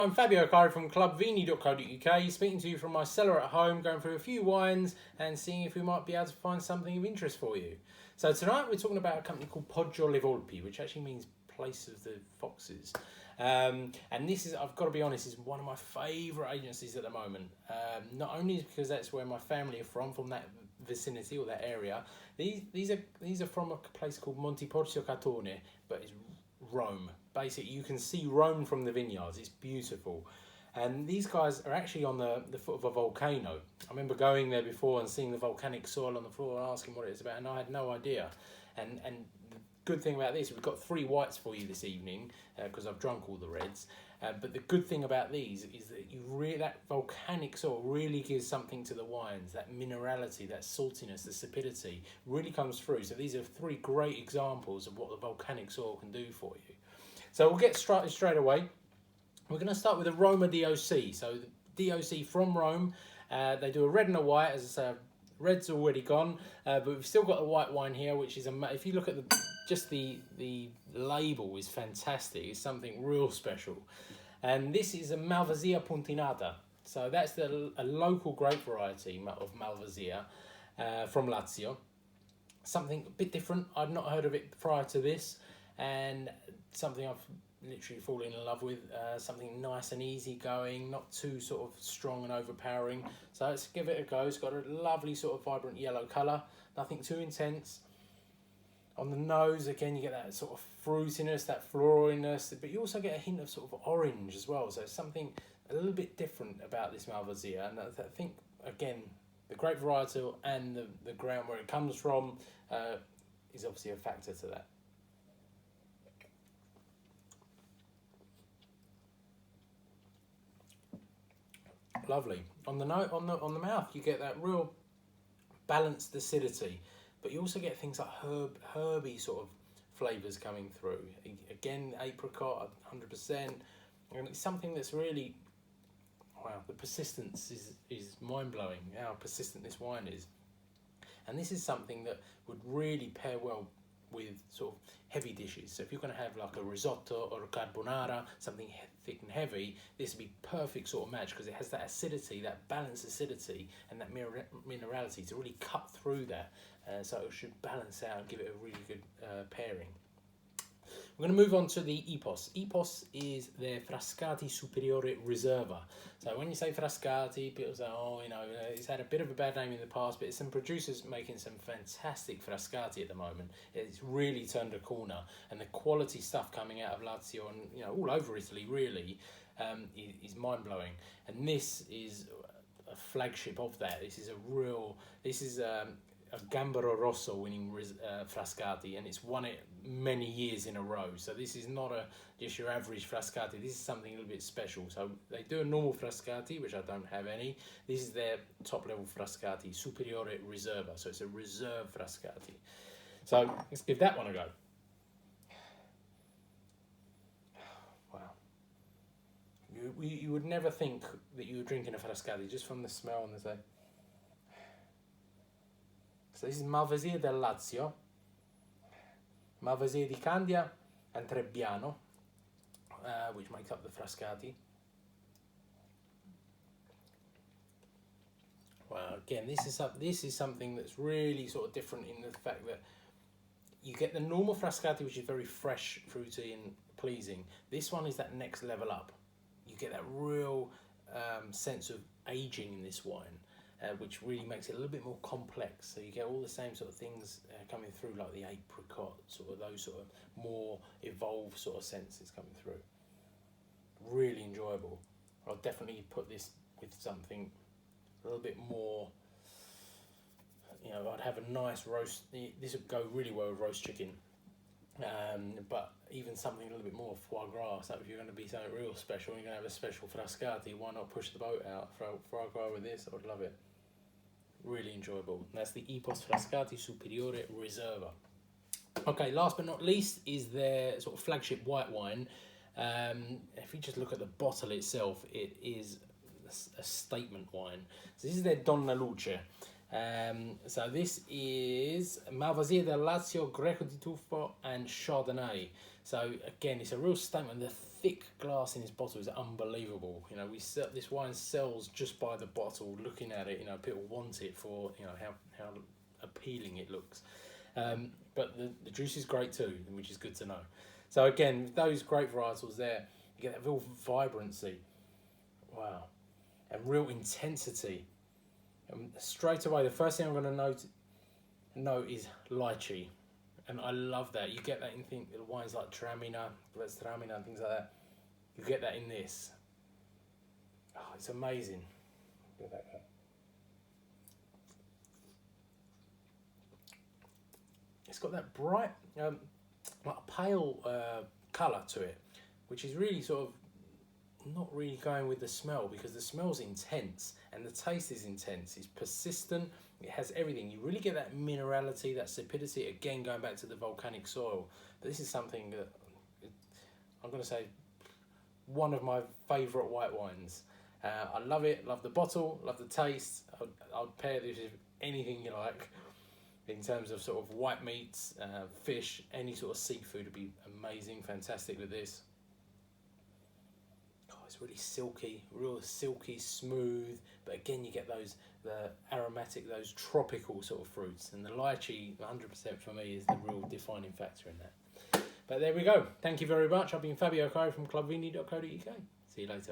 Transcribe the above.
I'm Fabio Cari from clubvini.co.uk, speaking to you from my cellar at home, going through a few wines and seeing if we might be able to find something of interest for you. So tonight we're talking about a company called Poggio le Volpi, which actually means place of the foxes. And this is, I've got to be honest, is one of my favourite agencies at the moment. Not only because that's where my family are from that vicinity or that area. These are from a place called Montepozio Catone, but it's Rome. Basically, you can see Rome from the vineyards. It's beautiful. And these guys are actually on the foot of a volcano. I remember going there before and seeing the volcanic soil on the floor and asking what it's about, and I had no idea. And the good thing about this, we've got 3 whites for you this evening because I've drunk all the reds. But the good thing about these is that that volcanic soil really gives something to the wines. That minerality, that saltiness, the sapidity really comes through. So these are 3 great examples of what the volcanic soil can do for you. So we'll get started straight away. We're going to start with a Roma DOC. So the DOC from Rome, they do a red and a white. As I say, red's already gone, but we've still got the white wine here, which is if you look at the label is fantastic. It's something real special. And this is a Malvasia Puntinata. So that's a local grape variety of Malvasia from Lazio. Something a bit different. I'd not heard of it prior to this, and something I've literally fallen in love with. Something nice and easy going, not too sort of strong and overpowering. So let's give it a go. It's got a lovely sort of vibrant yellow colour, nothing too intense. On the nose, again, you get that sort of fruitiness, that floraliness, but you also get a hint of sort of orange as well. So something a little bit different about this Malvasia. And I think, again, the grape varietal and the ground where it comes from is obviously a factor to that. Lovely. On the mouth, you get that real balanced acidity, but you also get things like herby sort of flavours coming through. Again, apricot, 100%, and it's something that's really, wow, the persistence is mind-blowing, how persistent this wine is. And this is something that would really pair well with sort of heavy dishes. So if you're going to have like a risotto or a carbonara, something thick and heavy, this would be perfect sort of match because it has that acidity, that balanced acidity, and that minerality to really cut through that. So it should balance out and give it a really good pairing. We're going to move on to the Epos. Epos is their Frascati Superiore Reserva. So when you say Frascati, people say, oh, it's had a bit of a bad name in the past, but it's some producers making some fantastic Frascati at the moment. It's really turned a corner, and the quality stuff coming out of Lazio and all over Italy really is mind-blowing. And this is a flagship of that. This is a Gambero Rosso winning Frascati, and it's won it many years in a row. So this is not just your average Frascati. This is something a little bit special. So they do a normal Frascati, which I don't have any. This is their top level Frascati, Superiore Reserva. So it's a reserve Frascati. So let's give that one a go. Wow. You would never think that you were drinking a Frascati just from the smell and the taste. So this is Malvasia del Lazio, Malvasia di Candia and Trebbiano, which makes up the Frascati. Wow, again, this is something that's really sort of different in the fact that you get the normal Frascati, which is very fresh, fruity and pleasing. This one is that next level up. You get that real sense of aging in this wine. Which really makes it a little bit more complex. So you get all the same sort of things coming through, like the apricot, sort of those sort of more evolved sort of senses coming through. Really enjoyable. I'll definitely put this with something a little bit more, I'd have a nice roast. This would go really well with roast chicken. But even something a little bit more foie gras. So if you're going to be something real special, you're going to have a special Frascati, why not push the boat out? Foie gras with this, I would love it. Really enjoyable. And that's the Epos Frascati Superiore Reserva. Okay, last but not least is their sort of flagship white wine. If you just look at the bottle itself, it is a statement wine. So this is their Donna Luce. So this is Malvasia del Lazio, Greco di Tuffo, and Chardonnay. So again, it's a real statement. The thick glass in this bottle is unbelievable. You know, this wine sells just by the bottle. Looking at it, you know, people want it for, you know, how appealing it looks. But the juice is great too, which is good to know. So again, those grape varietals there, you get that real vibrancy. Wow, and real intensity. And straight away, the first thing I'm going to note is lychee, and I love that. You get that in wines like Tramina, and things like that. You get that in this. Oh, it's amazing. Look at that. It's got that bright, like pale colour to it, which is really sort of not really going with the smell, because the smell's intense and the taste is intense. It's persistent. It has everything. You really get that minerality, that sapidity. Again, going back to the volcanic soil. But this is something that I'm going to say one of my favourite white wines. I love it. Love the bottle. Love the taste. I'd pair this with anything you like. In terms of sort of white meats, fish, any sort of seafood would be amazing. Fantastic with this. It's really silky, real silky, smooth, but again you get the aromatic, those tropical sort of fruits, and the lychee 100% for me is the real defining factor in that. But there we go. Thank you very much. I've been Fabio Caro from clubvini.co.uk. See you later.